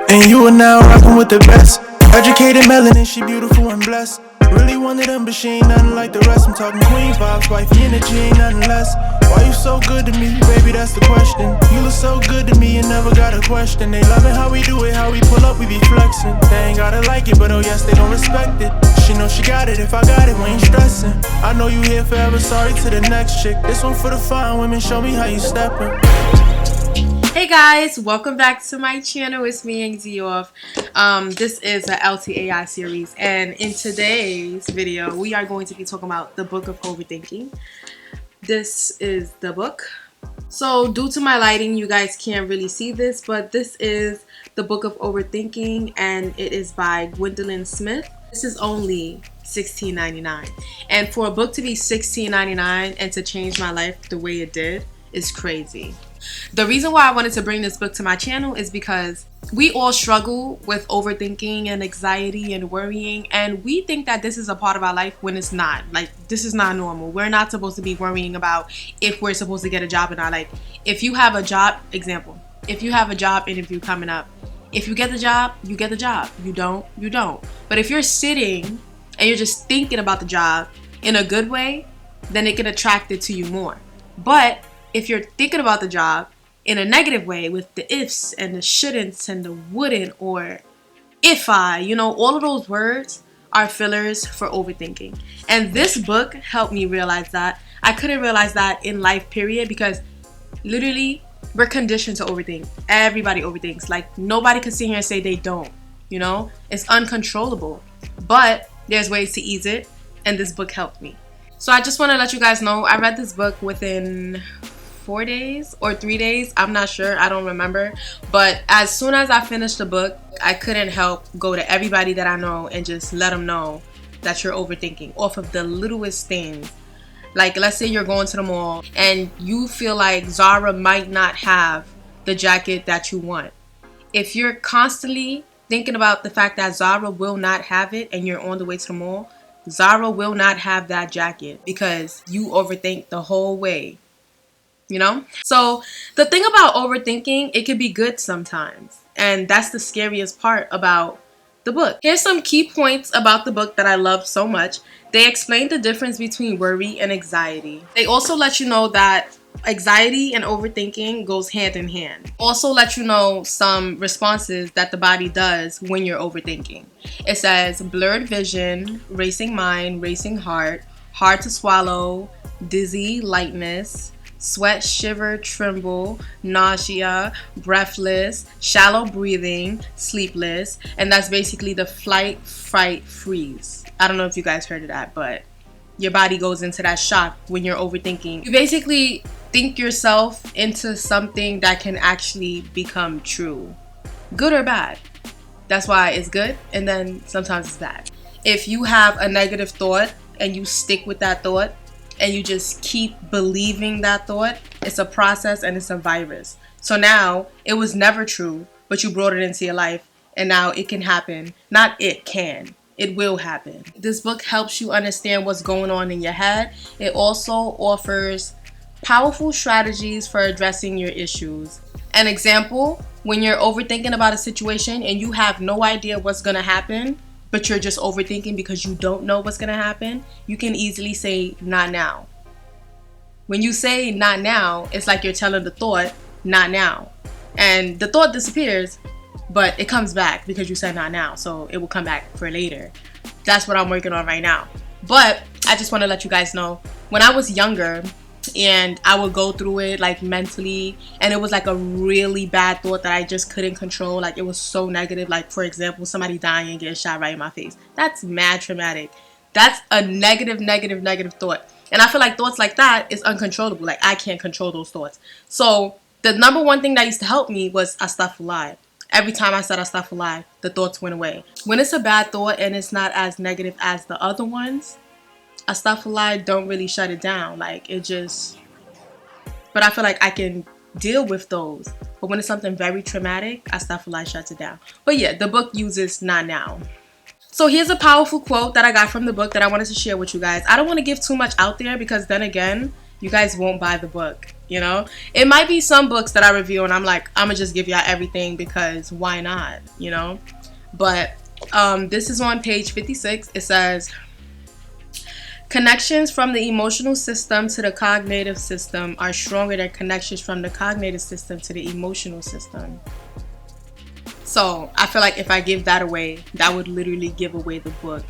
And you are now rocking with the best. Educated melanin, she beautiful and blessed. Really one of them, but she ain't nothing like the rest. I'm talking queen vibes, wifey energy, ain't nothing less. Why you so good to me, baby, that's the question. You look so good to me, you never got a question. They loving how we do it, how we pull up, we be flexing. They ain't gotta like it, but oh yes, they gon' respect it. She know she got it, if I got it, we ain't stressing. I know you here forever, sorry to the next chick. This one for the fine women, show me how you steppin'. Hey guys, welcome back to my channel. It's me, Yoff. This is a LTAI series, and in today's video, we are going to be talking about the book of Overthinking. This is the book. So due to my lighting, you guys can't really see this, but this is the book of Overthinking, and it is by Gwendolyn Smith. This is only $16.99, and for a book to be $16.99 and to change my life the way it did is crazy. The reason why I wanted to bring this book to my channel is because we all struggle with overthinking and anxiety and worrying, and we think that this is a part of our life when it's not. Like, this is not normal. We're not supposed to be worrying about if we're supposed to get a job or not. Like, if you have a job, example, if you have a job interview coming up, if you get the job, you get the job. You don't, you don't. But if you're sitting and you're just thinking about the job in a good way, then it can attract it to you more. But if you're thinking about the job in a negative way with the ifs and the shouldn'ts and the wouldn't or if I, all of those words are fillers for overthinking. And this book helped me realize that. I couldn't realize that in life, period, because literally we're conditioned to overthink. Everybody overthinks. Like, nobody can sit here and say they don't, It's uncontrollable. But there's ways to ease it, and this book helped me. So I just want to let you guys know, I read this book within 4 days or 3 days. I'm not sure. I don't remember. But as soon as I finished the book, I couldn't help go to everybody that I know and just let them know that you're overthinking off of the littlest things. Like, let's say you're going to the mall and you feel like Zara might not have the jacket that you want. If you're constantly thinking about the fact that Zara will not have it and you're on the way to the mall, Zara will not have that jacket because you overthink the whole way. So the thing about overthinking, it can be good sometimes, and that's the scariest part about the book. Here's some key points about the book that I love so much. They explain the difference between worry and anxiety. They also let you know that anxiety and overthinking goes hand in hand. Also let you know some responses that the body does when you're overthinking. It says blurred vision, racing mind, racing heart, hard to swallow, dizzy, lightness, sweat, shiver, tremble, nausea, breathless, shallow breathing, sleepless, and that's basically the flight, fright, freeze. I don't know if you guys heard of that, but your body goes into that shock when you're overthinking. You basically think yourself into something that can actually become true, good or bad. That's why it's good, and then sometimes it's bad. If you have a negative thought and you stick with that thought, and you just keep believing that thought, it's a process and it's a virus. So now it was never true, but you brought it into your life, and now it can happen. Not it can, it will happen. This book helps you understand what's going on in your head. It also offers powerful strategies for addressing your issues. An example, when you're overthinking about a situation and you have no idea what's gonna happen, but you're just overthinking because you don't know what's going to happen, you can easily say, not now. When you say not now, it's like you're telling the thought, not now. And the thought disappears, but it comes back because you said not now. So it will come back for later. That's what I'm working on right now. But I just want to let you guys know, when I was younger, and I would go through it like mentally, and it was like a really bad thought that I just couldn't control. Like, it was so negative. Like, for example, somebody dying and getting shot right in my face. That's mad traumatic. That's a negative thought. And I feel like thoughts like that is uncontrollable. Like, I can't control those thoughts. So the number one thing that used to help me was astaghfirullah. Every time I said astaghfirullah, the thoughts went away. When it's a bad thought and it's not as negative as the other ones, astaghfirullah don't really shut it down. Like, it just, but I feel like I can deal with those. But when it's something very traumatic, astaghfirullah shuts it down. But yeah, the book uses not now. So here's a powerful quote that I got from the book that I wanted to share with you guys. I don't want to give too much out there because then again, you guys won't buy the book. You know, it might be some books that I review and I'm like, I'm gonna just give y'all everything because why not, you know? But this is on page 56. It says, connections from the emotional system to the cognitive system are stronger than connections from the cognitive system to the emotional system. So I feel like if I give that away, that would literally give away the book.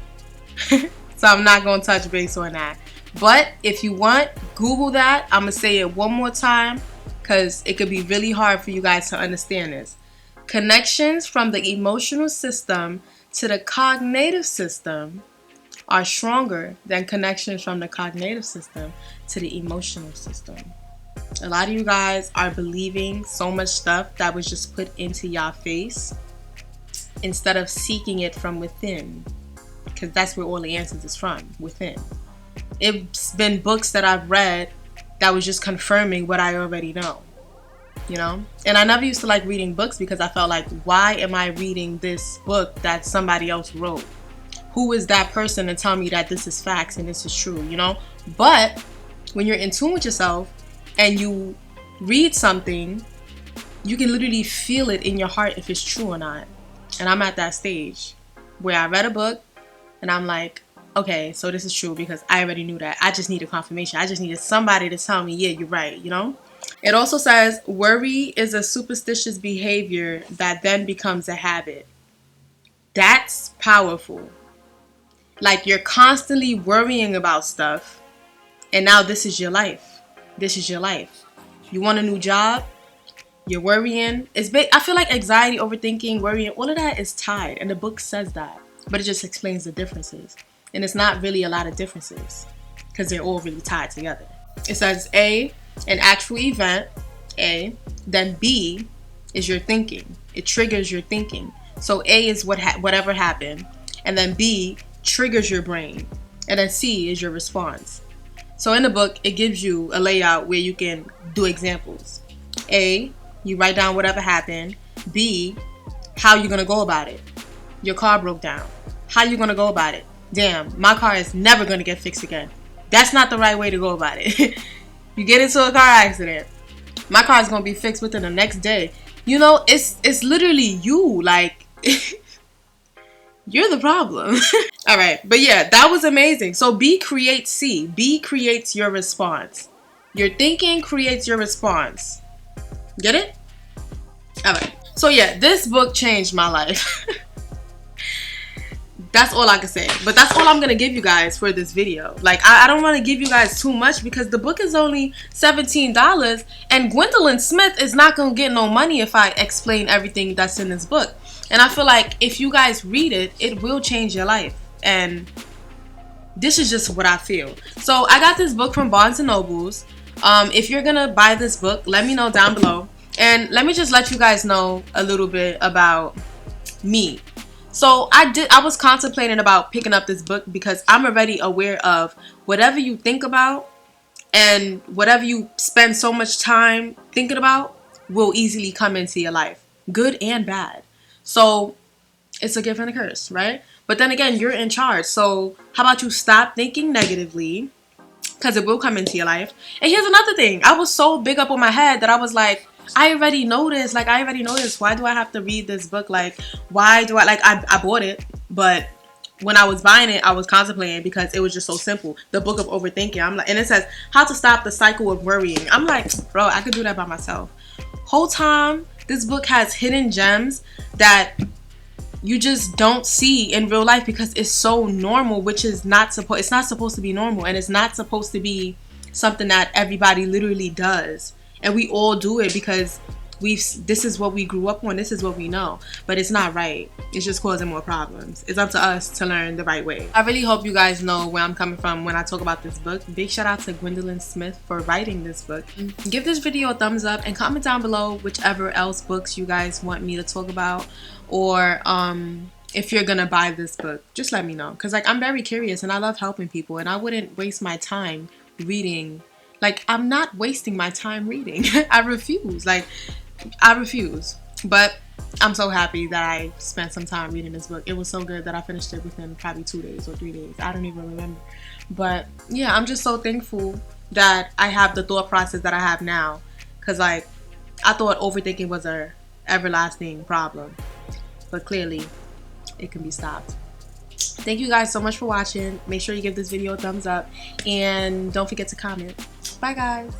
So I'm not going to touch base on that. But if you want, Google that. I'm going to say it one more time because it could be really hard for you guys to understand this. Connections from the emotional system to the cognitive system are stronger than connections from the cognitive system to the emotional system. A lot of you guys are believing so much stuff that was just put into y'all face instead of seeking it from within, because that's where all the answers is from, within. It's been books that I've read that was just confirming what I already know, you know? And I never used to like reading books because I felt like, why am I reading this book that somebody else wrote? Who is that person to tell me that this is facts and this is true, you know? But when you're in tune with yourself and you read something, you can literally feel it in your heart if it's true or not. And I'm at that stage where I read a book and I'm like, okay, so this is true because I already knew that. I just needed confirmation. I just needed somebody to tell me, yeah, you're right, you know? It also says, worry is a superstitious behavior that then becomes a habit. That's powerful. Like, you're constantly worrying about stuff, and now this is your life. This is your life. You want a new job? You're worrying. I feel like anxiety, overthinking, worrying, all of that is tied, and the book says that. But it just explains the differences. And it's not really a lot of differences because they're all really tied together. It says A, an actual event, A. Then B is your thinking. It triggers your thinking. So A is whatever happened. And then B triggers your brain. And then C is your response. So in the book, it gives you a layout where you can do examples. A, you write down whatever happened. B, how you're going to go about it. Your car broke down. How you going to go about it? Damn, my car is never going to get fixed again. That's not the right way to go about it. You get into a car accident. My car is going to be fixed within the next day. You know, it's literally you. Like, you're the problem. All right. But yeah, that was amazing. So B creates C. B creates your response. Your thinking creates your response. Get it? All right. So yeah, this book changed my life. That's all I can say. But that's all I'm going to give you guys for this video. Like, I don't want to give you guys too much because the book is only $17. And Gwendolyn Smith is not going to get no money if I explain everything that's in this book. And I feel like if you guys read it, it will change your life. And this is just what I feel. So I got this book from Barnes & Nobles. If you're going to buy this book, let me know down below. And let me just let you guys know a little bit about me. So I was contemplating about picking up this book because I'm already aware of whatever you think about and whatever you spend so much time thinking about will easily come into your life, good and bad. So it's a gift and a curse, right? But then again, you're in charge. So how about you stop thinking negatively because it will come into your life. And here's another thing. I was so big up on my head that I was like, I already know this. Like, I already know this. Why do I have to read this book? Like, why do I bought it, but when I was buying it, I was contemplating because it was just so simple. The Book of Overthinking. I'm like, and it says how to stop the cycle of worrying. I'm like, bro, I could do that by myself. Whole time, this book has hidden gems that you just don't see in real life because it's so normal, which is it's not supposed to be normal, and it's not supposed to be something that everybody literally does. And we all do it because this is what we grew up on. This is what we know. But it's not right. It's just causing more problems. It's up to us to learn the right way. I really hope you guys know where I'm coming from when I talk about this book. Big shout out to Gwendolyn Smith for writing this book. Give this video a thumbs up and comment down below whichever else books you guys want me to talk about. Or if you're gonna buy this book, just let me know. Because like, I'm very curious and I love helping people. And I wouldn't waste my time reading. Like, I'm not wasting my time reading. I refuse. Like, I refuse. But I'm so happy that I spent some time reading this book. It was so good that I finished it within probably 2 days or 3 days. I don't even remember. But yeah, I'm just so thankful that I have the thought process that I have now. Because, like, I thought overthinking was a everlasting problem. But clearly, it can be stopped. Thank you guys so much for watching. Make sure you give this video a thumbs up. And don't forget to comment. Bye, guys.